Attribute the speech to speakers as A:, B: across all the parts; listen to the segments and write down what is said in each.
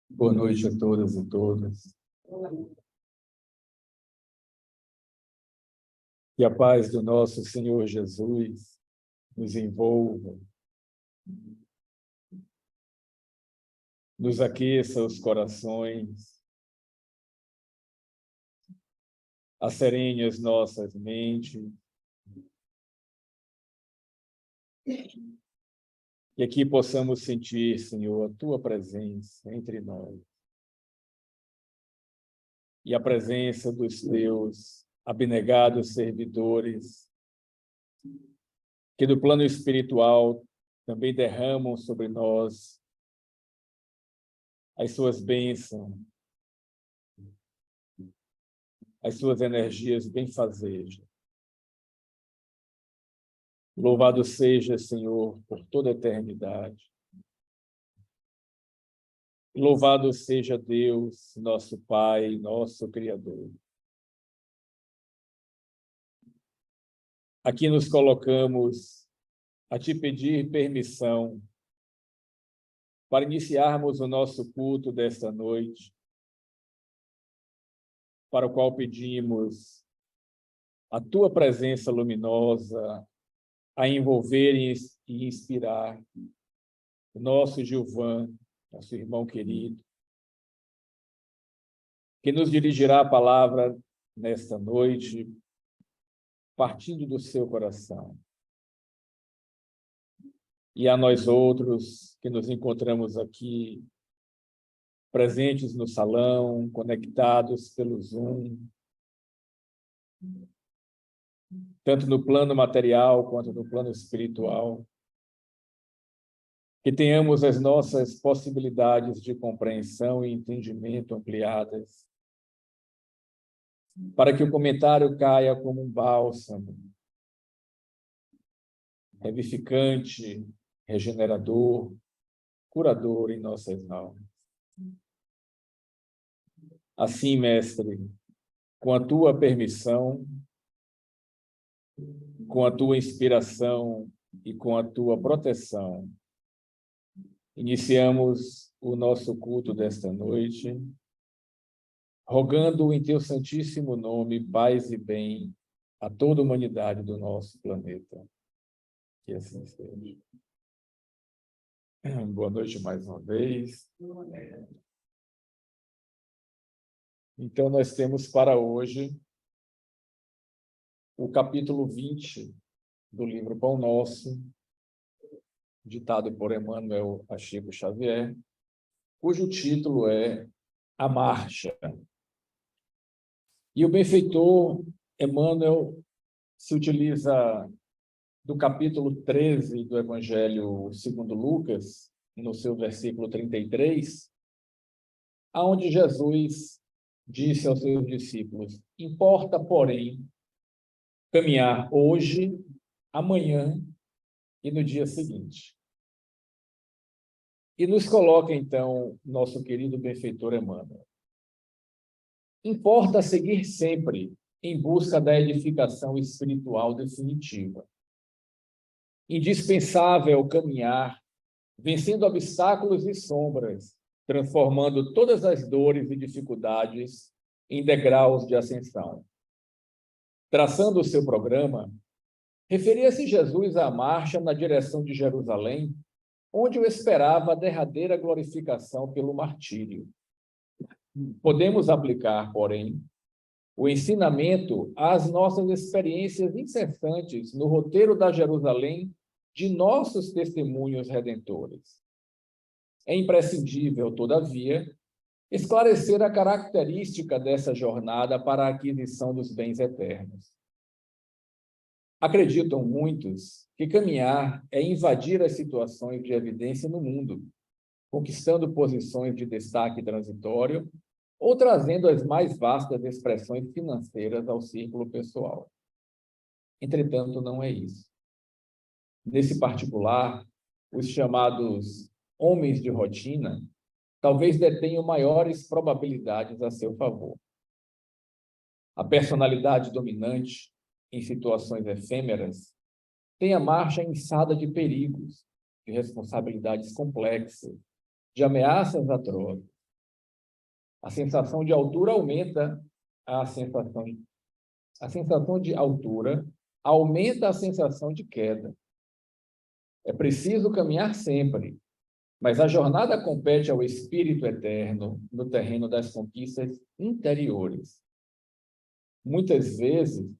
A: Boa noite a todas e todos. Que a paz do nosso Senhor Jesus nos envolva, nos aqueça os corações, asserene as nossas mentes, e aqui possamos sentir, Senhor, a Tua presença entre nós e a presença dos Teus abnegados servidores, que do plano espiritual também derramam sobre nós as Suas bênçãos, as Suas energias benfazejas. Louvado seja, Senhor, por toda a eternidade. Louvado seja Deus, nosso Pai, nosso Criador. Aqui nos colocamos a Te pedir permissão para iniciarmos o nosso culto desta noite, para o qual pedimos a Tua presença luminosa a envolver e inspirar o nosso Gilvan, nosso irmão querido, que nos dirigirá a palavra nesta noite, partindo do seu coração. E a nós outros que nos encontramos aqui, presentes no salão, conectados pelo Zoom, tanto no plano material quanto no plano espiritual, que tenhamos as nossas possibilidades de compreensão e entendimento ampliadas, para que o comentário caia como um bálsamo, revivificante, regenerador, curador em nossas almas. Assim, Mestre, com a Tua permissão, com a Tua inspiração e com a Tua proteção, iniciamos o nosso culto desta noite, rogando em Teu santíssimo nome paz e bem a toda a humanidade do nosso planeta. Que assim seja. Boa noite mais uma vez. Então, nós temos para hoje o capítulo 20 do livro Pão Nosso, ditado por Emmanuel a Chico Xavier, cujo título é A Marcha. E o benfeitor Emmanuel se utiliza do capítulo 13 do Evangelho segundo Lucas, no seu versículo 33, aonde Jesus disse aos seus discípulos: importa, porém, caminhar hoje, amanhã e no dia seguinte. E nos coloca, então, nosso querido benfeitor Emmanuel. Importa seguir sempre em busca da edificação espiritual definitiva. Indispensável caminhar, vencendo obstáculos e sombras, transformando todas as dores e dificuldades em degraus de ascensão. Traçando o seu programa, referia-se Jesus à marcha na direção de Jerusalém, onde o esperava a derradeira glorificação pelo martírio. Podemos aplicar, porém, o ensinamento às nossas experiências incessantes no roteiro da Jerusalém de nossos testemunhos redentores. É imprescindível, todavia, esclarecer a característica dessa jornada para a aquisição dos bens eternos. Acreditam muitos que caminhar é invadir as situações de evidência no mundo, conquistando posições de destaque transitório ou trazendo as mais vastas expressões financeiras ao círculo pessoal. Entretanto, não é isso. Nesse particular, os chamados homens de rotina talvez detenham maiores probabilidades a seu favor. A personalidade dominante, em situações efêmeras, tem a marcha inçada de perigos, de responsabilidades complexas, de ameaças atrozes. A sensação de altura aumenta a sensação de altura aumenta a sensação de queda. É preciso caminhar sempre, mas a jornada compete ao espírito eterno no terreno das conquistas interiores. Muitas vezes,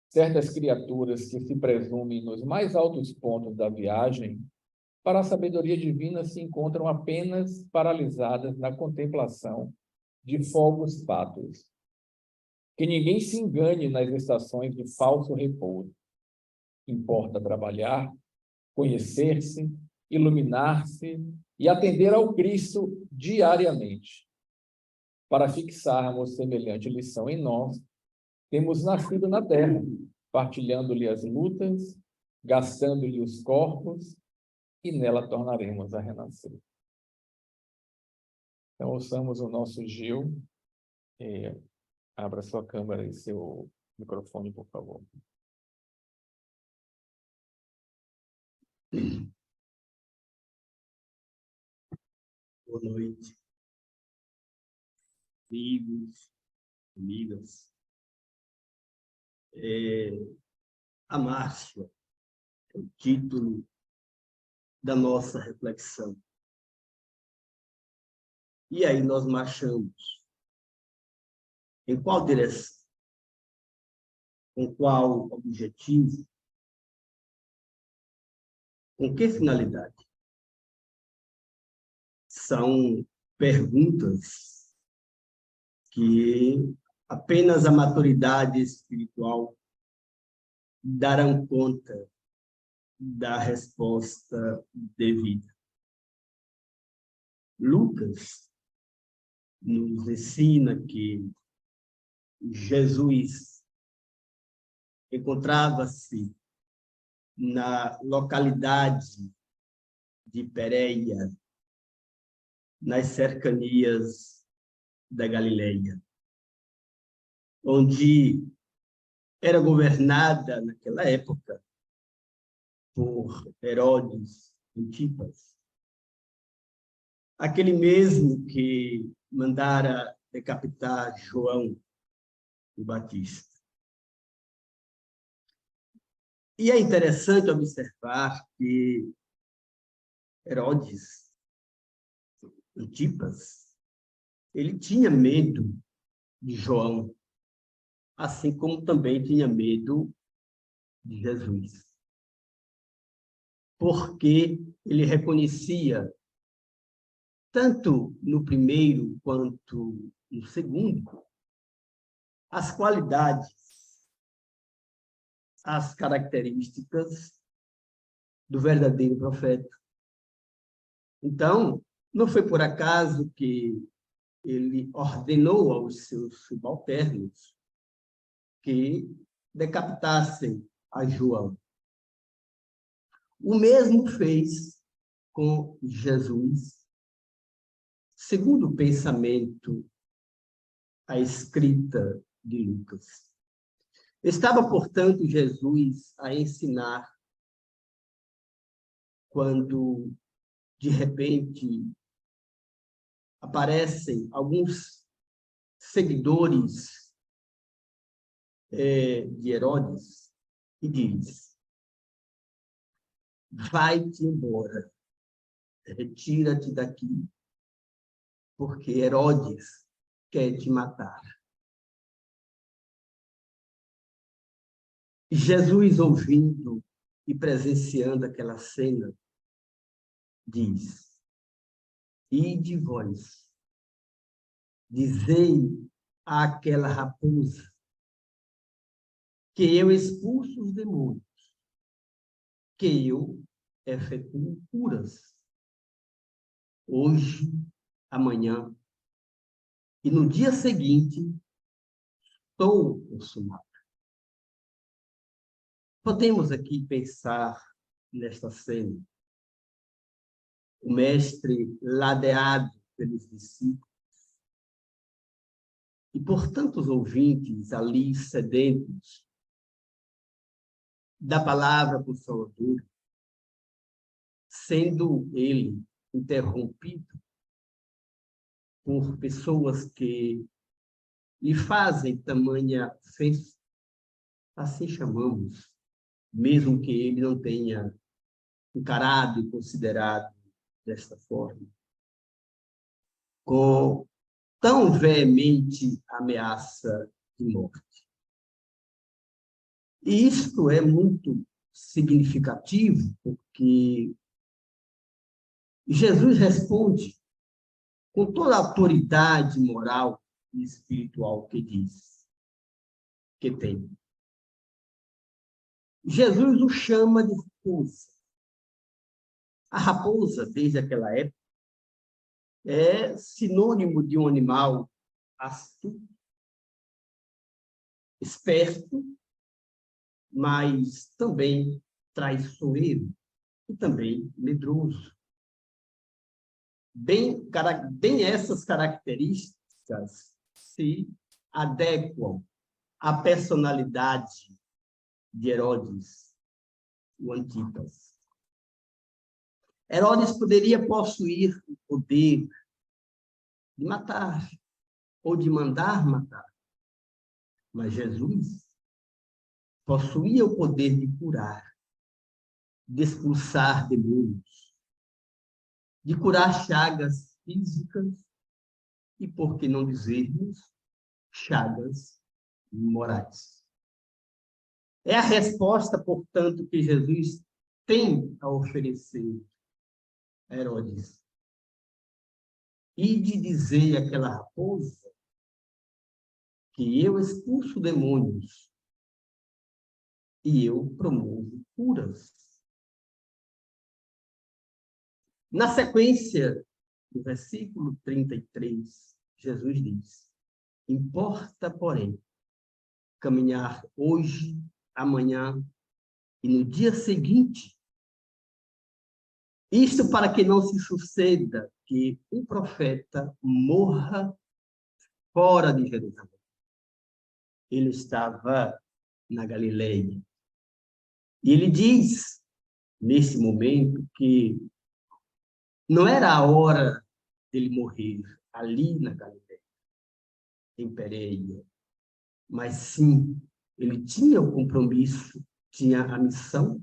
A: certas criaturas que se presumem nos mais altos pontos da viagem para a sabedoria divina se encontram apenas paralisadas na contemplação de fogos pátuos. Que ninguém se engane nas estações de falso repouso. Importa trabalhar, conhecer-se, iluminar-se e atender ao Cristo diariamente. Para fixarmos semelhante lição em nós, temos nascido na terra, partilhando-lhe as lutas, gastando-lhe os corpos, e nela tornaremos a renascer. Então, ouçamos o nosso Gil. Abra sua câmera e seu microfone, por favor.
B: Boa noite, amigos, amigas. A marcha é o título da nossa reflexão. E aí nós marchamos. Em qual direção? Com qual objetivo? Com que finalidade? São perguntas que apenas a maturidade espiritual darão conta da resposta devida. Lucas nos ensina que Jesus encontrava-se na localidade de Pérea, nas cercanias da Galileia, onde era governada, naquela época, por Herodes Antipas, aquele mesmo que mandara decapitar João o Batista. E é interessante observar que Herodes Antipas, ele tinha medo de João, assim como também tinha medo de Jesus. Porque ele reconhecia, tanto no primeiro quanto no segundo, as qualidades, as características do verdadeiro profeta. Então, não foi por acaso que ele ordenou aos seus subalternos que decapitassem a João. O mesmo fez com Jesus, segundo o pensamento, a escrita de Lucas. Estava, portanto, Jesus a ensinar quando, de repente, aparecem alguns seguidores de Herodes e diz: vai-te embora, retira-te daqui, porque Herodes quer te matar. Jesus, ouvindo e presenciando aquela cena, diz: ide vós, dizei àquela raposa que eu expulso os demônios, que eu efetuo curas, hoje, amanhã, e no dia seguinte, estou consumado. Podemos aqui pensar nesta cena. O mestre ladeado pelos discípulos e por tantos ouvintes ali sedentos da palavra consoladora, sendo ele interrompido por pessoas que lhe fazem tamanha ofensa, assim chamamos, mesmo que ele não tenha encarado e considerado desta forma, com tão veemente ameaça de morte. E isto é muito significativo, porque Jesus responde com toda a autoridade moral e espiritual que diz que tem. Jesus o chama de raposa. A raposa, desde aquela época, é sinônimo de um animal astuto, esperto, mas também traiçoeiro e também medroso. Bem essas características se adequam à personalidade de Herodes, o Antipas. Herodes poderia possuir o poder de matar ou de mandar matar, mas Jesus possuía o poder de curar, de expulsar demônios, de curar chagas físicas e, por que não dizermos, chagas morais. É a resposta, portanto, que Jesus tem a oferecer a Herodes. E de dizer àquela raposa que eu expulso demônios e eu promovo curas. Na sequência, no versículo 33, Jesus diz: importa, porém, caminhar hoje, amanhã e no dia seguinte, isto para que não se suceda que um profeta morra fora de Jerusalém. Ele estava na Galileia. E ele diz, nesse momento, que não era a hora dele morrer ali na Galileia, em Pérea, mas sim, ele tinha o compromisso, tinha a missão,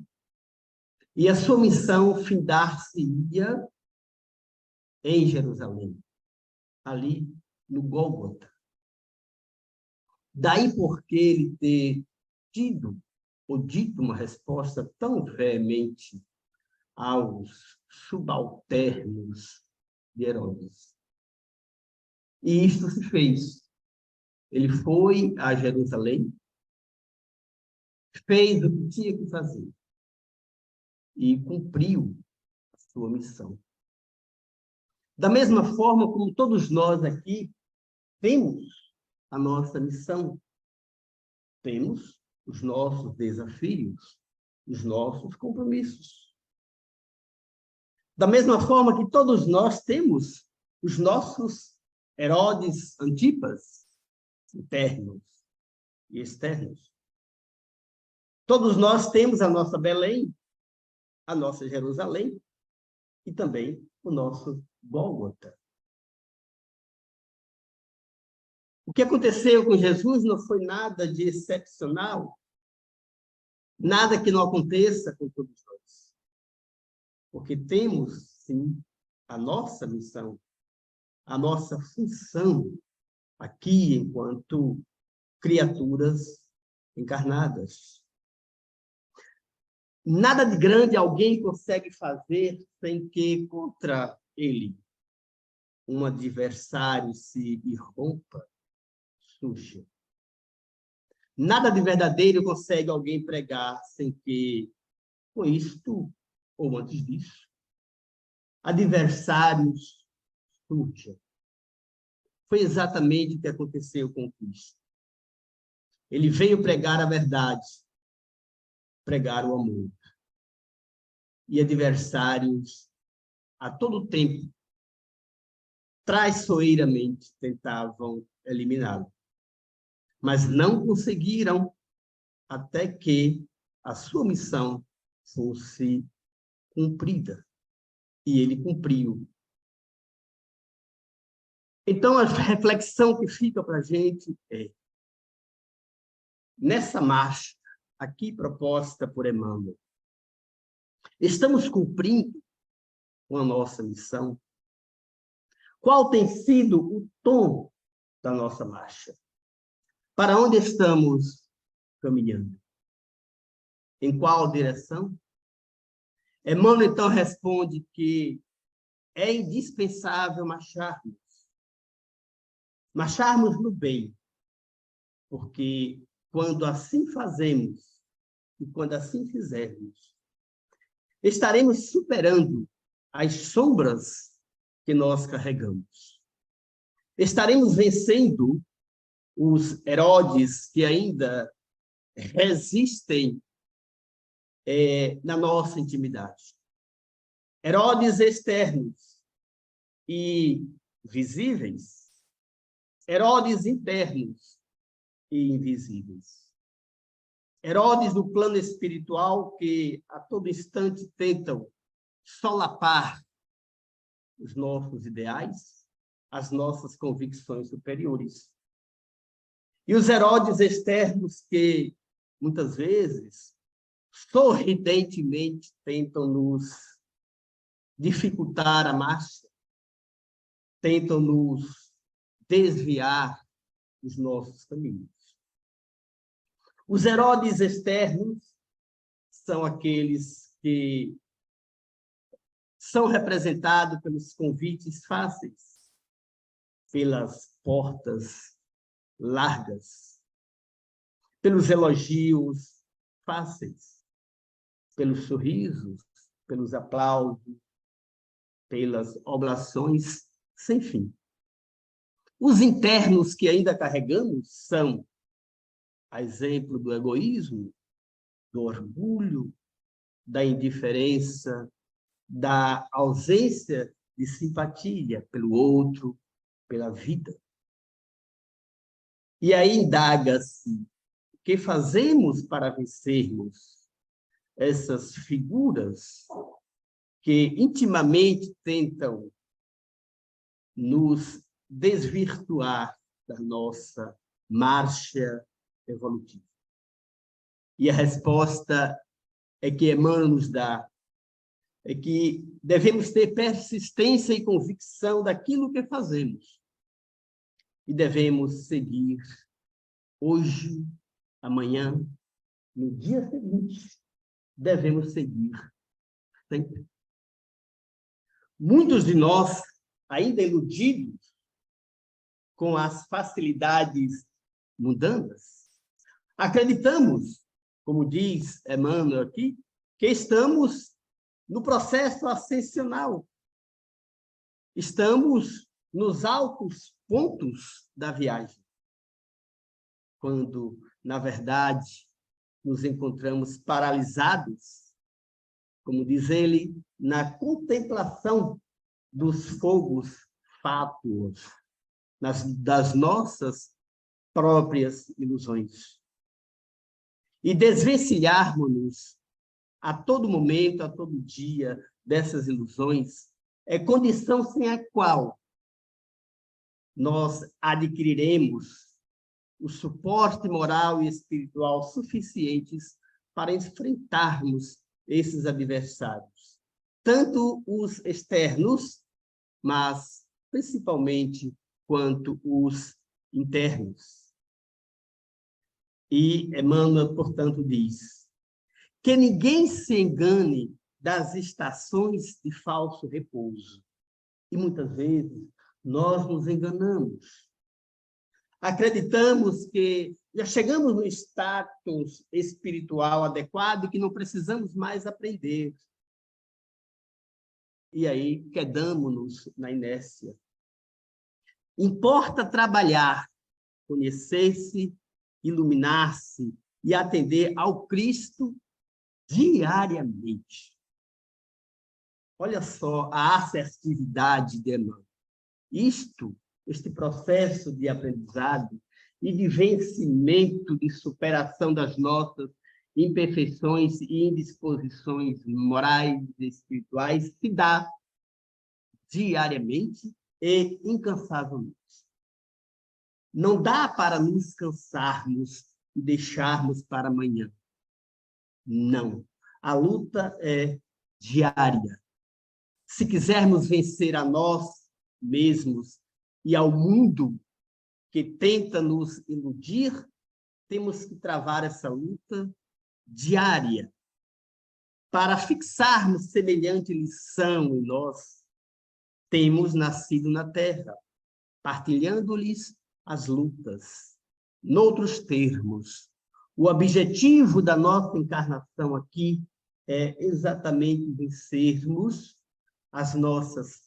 B: e a sua missão findar-se-ia em Jerusalém, ali no Gólgota. Daí porque ele ter tido ou dito uma resposta tão veemente aos subalternos de Herodes. E isto se fez. Ele foi a Jerusalém, fez o que tinha que fazer e cumpriu a sua missão. Da mesma forma como todos nós aqui temos a nossa missão, temos os nossos desafios, os nossos compromissos. Da mesma forma que todos nós temos os nossos Herodes Antipas, internos e externos. Todos nós temos a nossa Belém, a nossa Jerusalém e também o nosso Gólgota. O que aconteceu com Jesus não foi nada de excepcional, nada que não aconteça com todos nós. Porque temos, sim, a nossa missão, a nossa função aqui enquanto criaturas encarnadas. Nada de grande alguém consegue fazer sem que contra ele um adversário se irrompa, surja. Nada de verdadeiro consegue alguém pregar sem que, com isto ou antes disso, adversários surjam. Foi exatamente o que aconteceu com Cristo. Ele veio pregar a verdade, pregar o amor. E adversários, a todo tempo, traiçoeiramente tentavam eliminá-lo. Mas não conseguiram até que a sua missão fosse cumprida. e ele cumpriu. Então, a reflexão que fica para a gente é, nessa marcha aqui proposta por Emmanuel, estamos cumprindo com a nossa missão? Qual tem sido o tom da nossa marcha? Para onde estamos caminhando? Em qual direção? Emmanuel, então, responde que é indispensável marcharmos no bem, porque quando assim fazemos, e quando assim fizermos, estaremos superando as sombras que nós carregamos. Estaremos vencendo os Herodes que ainda resistem na nossa intimidade. Herodes externos e visíveis, Herodes internos e invisíveis. Herodes do plano espiritual que a todo instante tentam solapar os nossos ideais, as nossas convicções superiores. E os Herodes externos que, muitas vezes, sorridentemente tentam nos dificultar a marcha, tentam nos desviar dos nossos caminhos. Os Herodes externos são aqueles que são representados pelos convites fáceis, pelas portas largas, pelos elogios fáceis, pelos sorrisos, pelos aplausos, pelas oblações sem fim. Os internos que ainda carregamos são, a exemplo do egoísmo, do orgulho, da indiferença, da ausência de simpatia pelo outro, pela vida. E aí indaga-se o que fazemos para vencermos essas figuras que intimamente tentam nos desvirtuar da nossa marcha evolutiva. E a resposta é que Emmanuel nos dá, é que devemos ter persistência e convicção daquilo que fazemos. E devemos seguir hoje, amanhã, no dia seguinte, devemos seguir sempre. Muitos de nós, ainda iludidos com as facilidades mundanas, acreditamos, como diz Emmanuel aqui, que estamos no processo ascensional. Estamos nos altos pontos da viagem, quando, na verdade, nos encontramos paralisados, como diz ele, na contemplação dos fogos fátuos, das nossas próprias ilusões. E desvencilharmos-nos a todo momento, a todo dia, dessas ilusões, é condição sem a qual nós adquiriremos o suporte moral e espiritual suficientes para enfrentarmos esses adversários, tanto os externos, mas principalmente quanto os internos. E Emmanuel, portanto, diz que ninguém se engane das estações de falso repouso. E muitas vezes nós nos enganamos. Acreditamos que já chegamos no status espiritual adequado e que não precisamos mais aprender. E aí quedamos-nos na inércia. Importa trabalhar, conhecer-se, iluminar-se e atender ao Cristo diariamente. Olha só a assertividade de Emmanuel. Este processo de aprendizado e de vencimento, de superação das nossas imperfeições e indisposições morais e espirituais se dá diariamente e incansavelmente. Não dá para nos cansarmos e deixarmos para amanhã. Não. A luta é diária. Se quisermos vencer a nós mesmos e ao mundo que tenta nos iludir, temos que travar essa luta diária para fixarmos semelhante lição em nós. Temos nascido na terra, partilhando-lhes as lutas. Noutros termos, o objetivo da nossa encarnação aqui é exatamente vencermos as nossas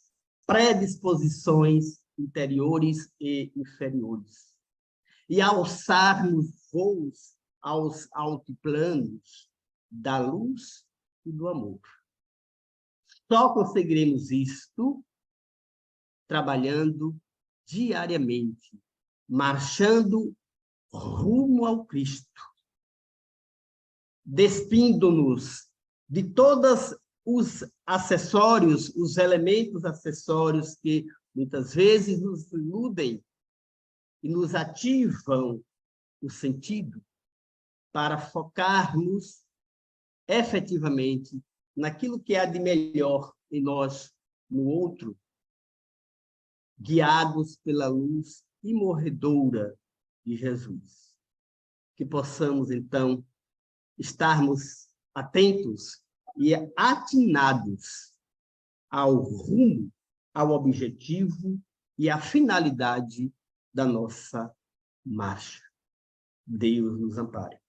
B: predisposições interiores e inferiores e alçarmos voos aos altiplanos da luz e do amor. Só conseguiremos isto trabalhando diariamente, marchando rumo ao Cristo, despindo-nos de todos os acessórios, os elementos acessórios que muitas vezes nos iludem e nos ativam o sentido para focarmos efetivamente naquilo que há de melhor em nós, no outro, guiados pela luz imorredoura de Jesus. Que possamos, então, estarmos atentos e atinados ao rumo, ao objetivo e à finalidade da nossa marcha. Deus nos ampare.